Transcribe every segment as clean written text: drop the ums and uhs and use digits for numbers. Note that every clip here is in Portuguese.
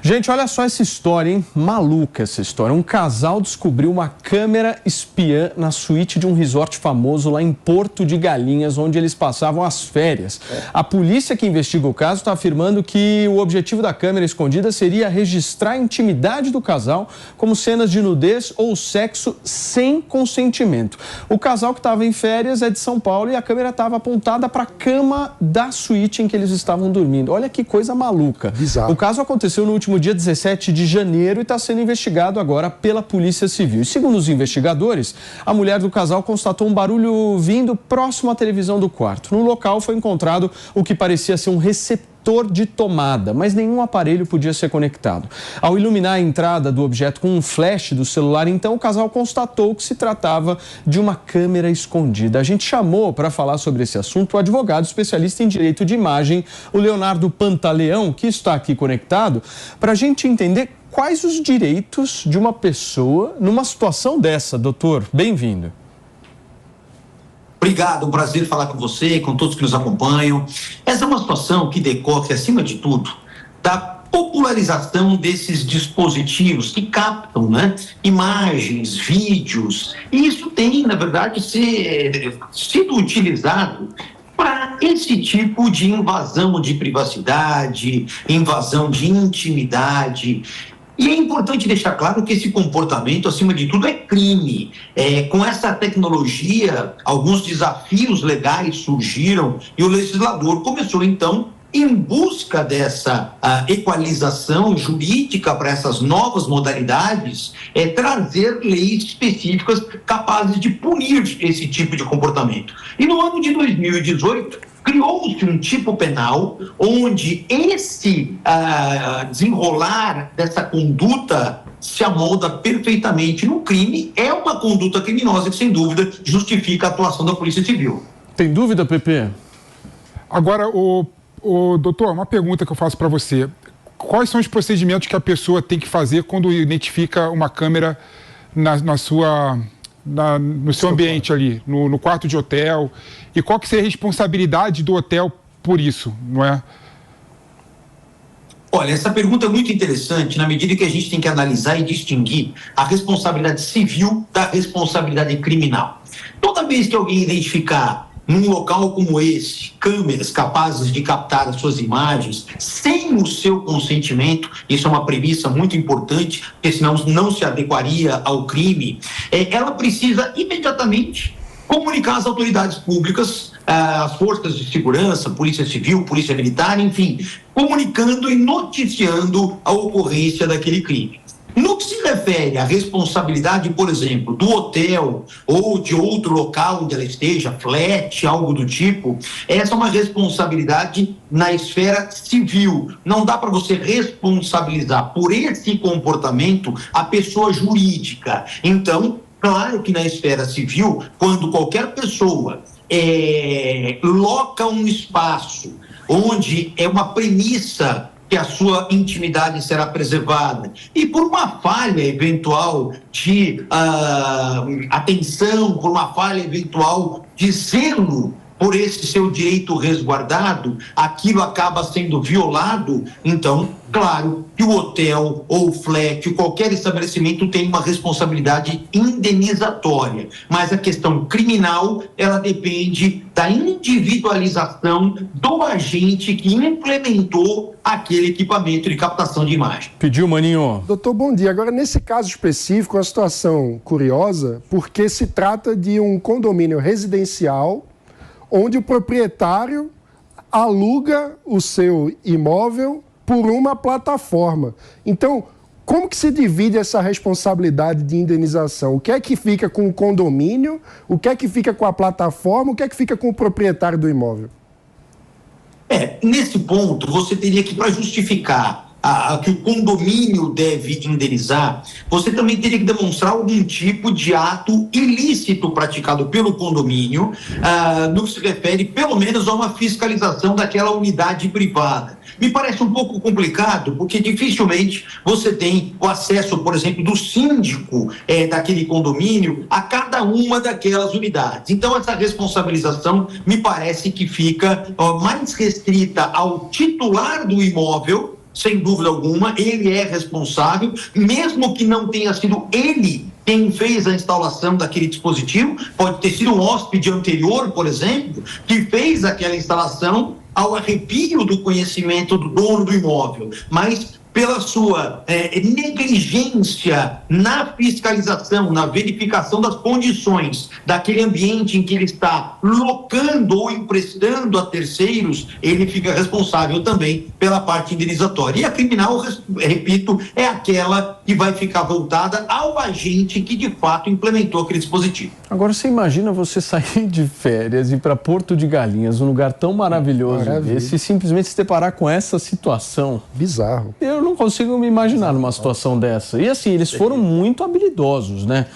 Gente, olha só essa história, hein? Maluca essa história. Um casal descobriu uma câmera espiã na suíte de um resort famoso lá em Porto de Galinhas, onde eles passavam as férias. A polícia que investiga o caso está afirmando que o objetivo da câmera escondida seria registrar a intimidade do casal, como cenas de nudez ou sexo sem consentimento. O casal que estava em férias é de São Paulo e a câmera estava apontada para a cama da suíte em que eles estavam dormindo. Olha que coisa maluca. Bizarro. O caso aconteceu no último dia 17 de janeiro e está sendo investigado agora pela Polícia Civil. E segundo os investigadores, a mulher do casal constatou um barulho vindo próximo à televisão do quarto. No local foi encontrado o que parecia ser um receptor de tomada, mas nenhum aparelho podia ser conectado. Ao iluminar a entrada do objeto com um flash do celular, então, o casal constatou que se tratava de uma câmera escondida. A gente chamou para falar sobre esse assunto o advogado especialista em direito de imagem, o Leonardo Pantaleão, que está aqui conectado, para a gente entender quais os direitos de uma pessoa numa situação dessa. Doutor, bem-vindo. Obrigado, um prazer falar com você, com todos que nos acompanham. Essa é uma situação que decorre, acima de tudo, da popularização desses dispositivos que captam, imagens, vídeos. E isso tem, na verdade, sido utilizado para esse tipo de invasão de privacidade, invasão de intimidade. E é importante deixar claro que esse comportamento, acima de tudo, é crime. Com essa tecnologia, alguns desafios legais surgiram e o legislador começou, então, em busca dessa equalização jurídica para essas novas modalidades, trazer leis específicas capazes de punir esse tipo de comportamento. E no ano de 2018, criou-se um tipo penal onde esse desenrolar dessa conduta se amolda perfeitamente no crime. É uma conduta criminosa que, sem dúvida, justifica a atuação da Polícia Civil. Tem dúvida, Pepe? Agora, doutor, uma pergunta que eu faço para você. Quais são os procedimentos que a pessoa tem que fazer quando identifica uma câmera no seu ambiente ali, no quarto de hotel? E qual que seria a responsabilidade do hotel por isso, não é? Olha, essa pergunta é muito interessante na medida que a gente tem que analisar e distinguir a responsabilidade civil da responsabilidade criminal. Toda vez que alguém identificar num local como esse, câmeras capazes de captar as suas imagens sem o seu consentimento, isso é uma premissa muito importante, porque senão não se adequaria ao crime, ela precisa imediatamente comunicar às autoridades públicas, às forças de segurança, Polícia Civil, Polícia Militar, enfim, comunicando e noticiando a ocorrência daquele crime. No que se refere à responsabilidade, por exemplo, do hotel ou de outro local onde ela esteja, flat, algo do tipo, essa é uma responsabilidade na esfera civil. Não dá para você responsabilizar por esse comportamento a pessoa jurídica. Então, claro que na esfera civil, quando qualquer pessoa loca um espaço onde é uma premissa que a sua intimidade será preservada, e por uma falha eventual de atenção, por uma falha eventual de zelo por esse seu direito resguardado, aquilo acaba sendo violado, então, claro que o hotel ou o flat, qualquer estabelecimento tem uma responsabilidade indenizatória, mas a questão criminal, ela depende da individualização do agente que implementou aquele equipamento de captação de imagem. Pediu, Maninho. Doutor, bom dia. Agora, nesse caso específico, é uma situação curiosa, porque se trata de um condomínio residencial onde o proprietário aluga o seu imóvel por uma plataforma. Então, como que se divide essa responsabilidade de indenização? O que é que fica com o condomínio? O que é que fica com a plataforma? O que é que fica com o proprietário do imóvel? Nesse ponto, você teria que, para justificar que o condomínio deve indenizar, você também teria que demonstrar algum tipo de ato ilícito praticado pelo condomínio, no que se refere, pelo menos, a uma fiscalização daquela unidade privada. Me parece um pouco complicado, porque dificilmente você tem o acesso, por exemplo, do síndico daquele condomínio a cada uma daquelas unidades. Então, essa responsabilização me parece que fica mais restrita ao titular do imóvel sem dúvida alguma, ele é responsável, mesmo que não tenha sido ele quem fez a instalação daquele dispositivo, pode ter sido um hóspede anterior, por exemplo, que fez aquela instalação ao arrepio do conhecimento do dono do imóvel, mas pela sua negligência na fiscalização, na verificação das condições daquele ambiente em que ele está locando ou emprestando a terceiros, ele fica responsável também pela parte indenizatória. E a criminal, repito, é aquela que vai ficar voltada ao agente que de fato implementou aquele dispositivo. Agora, você imagina você sair de férias e ir para Porto de Galinhas, um lugar tão maravilhoso desse, e simplesmente se deparar com essa situação. Bizarro. Eu não consigo me imaginar numa situação dessa. E assim, eles foram muito habilidosos, né?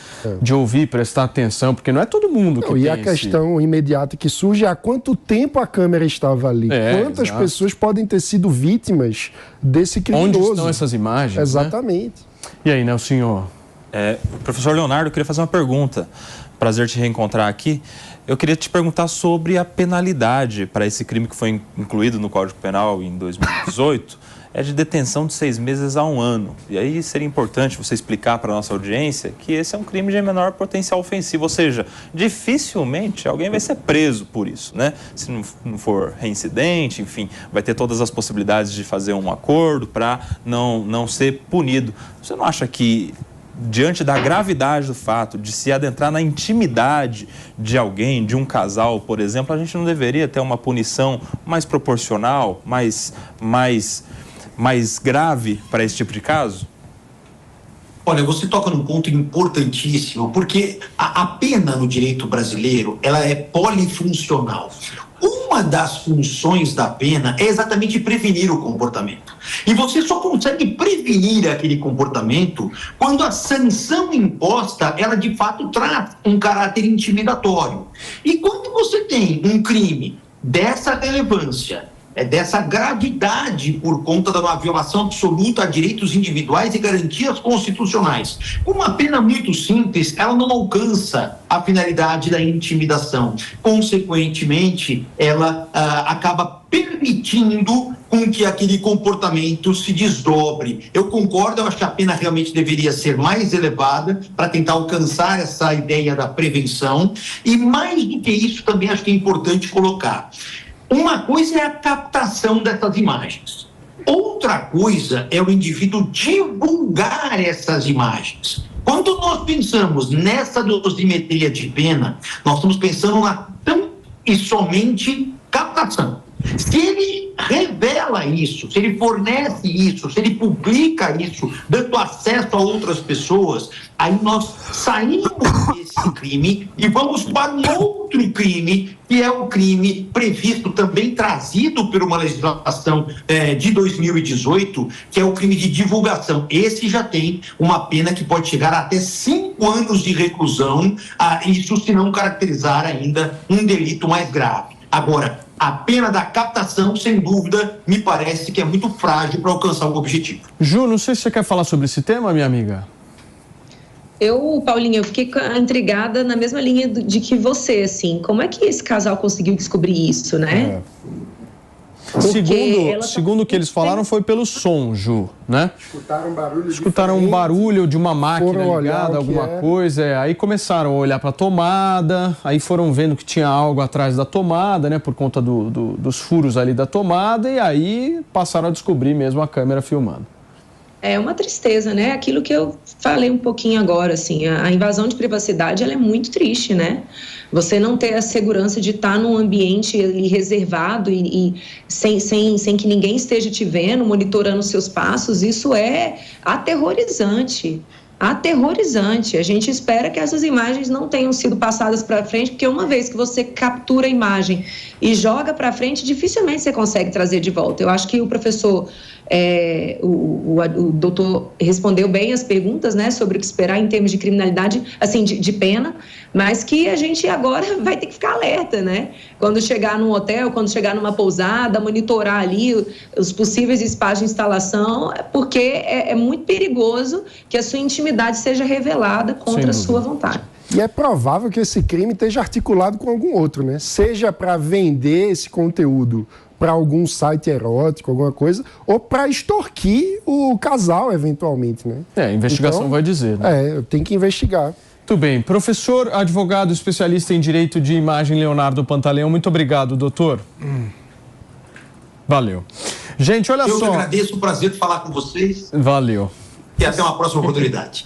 De ouvir, prestar atenção, porque não é todo mundo que tem. E a questão imediata que surge é há quanto tempo a câmera estava ali? Quantas pessoas podem ter sido vítimas desse criminoso? Onde estão essas imagens? Exatamente. Né? E aí, né, senhor? Professor Leonardo, eu queria fazer uma pergunta. Prazer te reencontrar aqui. Eu queria te perguntar sobre a penalidade para esse crime que foi incluído no Código Penal em 2018. É de detenção de 6 meses a 1 ano. E aí seria importante você explicar para a nossa audiência que esse é um crime de menor potencial ofensivo, ou seja, dificilmente alguém vai ser preso por isso, né? Se não for reincidente, enfim, vai ter todas as possibilidades de fazer um acordo para não ser punido. Você não acha que, diante da gravidade do fato de se adentrar na intimidade de alguém, de um casal, por exemplo, a gente não deveria ter uma punição mais proporcional, mais grave para esse tipo de caso? Olha, você toca num ponto importantíssimo, porque a pena no direito brasileiro, ela é polifuncional. Uma das funções da pena é exatamente prevenir o comportamento. E você só consegue prevenir aquele comportamento quando a sanção imposta, ela de fato traz um caráter intimidatório. E quando você tem um crime dessa relevância, dessa gravidade por conta de uma violação absoluta a direitos individuais e garantias constitucionais, com uma pena muito simples, ela não alcança a finalidade da intimidação. Consequentemente, ela acaba permitindo com que aquele comportamento se desdobre. Eu concordo, eu acho que a pena realmente deveria ser mais elevada para tentar alcançar essa ideia da prevenção, e mais do que isso também acho que é importante colocar. Uma coisa é a captação dessas imagens. Outra coisa é o indivíduo divulgar essas imagens. Quando nós pensamos nessa dosimetria de pena, nós estamos pensando na tão e somente captação. Se ele revela isso, se ele fornece isso, se ele publica isso, dando acesso a outras pessoas, aí nós saímos desse crime e vamos para um outro crime, que é o crime previsto também, trazido por uma legislação de 2018, que é o crime de divulgação. Esse já tem uma pena que pode chegar a até 5 anos de reclusão, isso se não caracterizar ainda um delito mais grave. Agora, a pena da captação, sem dúvida, me parece que é muito frágil para alcançar o objetivo. Ju, não sei se você quer falar sobre esse tema, minha amiga. Paulinha, eu fiquei intrigada na mesma linha de que você, assim. Como é que esse casal conseguiu descobrir isso, né? Segundo o que eles falaram, foi pelo som, Ju, né? Escutaram um barulho de uma máquina ligada, alguma coisa. Aí começaram a olhar para a tomada, aí foram vendo que tinha algo atrás da tomada, né? Por conta dos furos ali da tomada, e aí passaram a descobrir mesmo a câmera filmando. É uma tristeza, né? Aquilo que eu falei um pouquinho agora, assim, a invasão de privacidade, ela é muito triste, né? Você não ter a segurança de estar num ambiente ali reservado e sem que ninguém esteja te vendo, monitorando os seus passos, isso é aterrorizante. Aterrorizante. A gente espera que essas imagens não tenham sido passadas para frente, porque uma vez que você captura a imagem e joga para frente, dificilmente você consegue trazer de volta. Eu acho que o professor, o doutor respondeu bem as perguntas, né, sobre o que esperar em termos de criminalidade, assim, de pena, mas que a gente agora vai ter que ficar alerta, né? Quando chegar num hotel, quando chegar numa pousada, monitorar ali os possíveis espaços de instalação, porque é muito perigoso que a sua intimidade seja revelada contra a sua vontade. E é provável que esse crime esteja articulado com algum outro, né? Seja para vender esse conteúdo para algum site erótico, alguma coisa, ou para extorquir o casal, eventualmente, né? A investigação Então, vai dizer, né? Tem que investigar. Muito bem. Professor, advogado, especialista em direito de imagem, Leonardo Pantaleão, muito obrigado, doutor. Valeu. Gente, olha só. Eu que agradeço, o prazer de falar com vocês. Valeu. E até uma próxima oportunidade.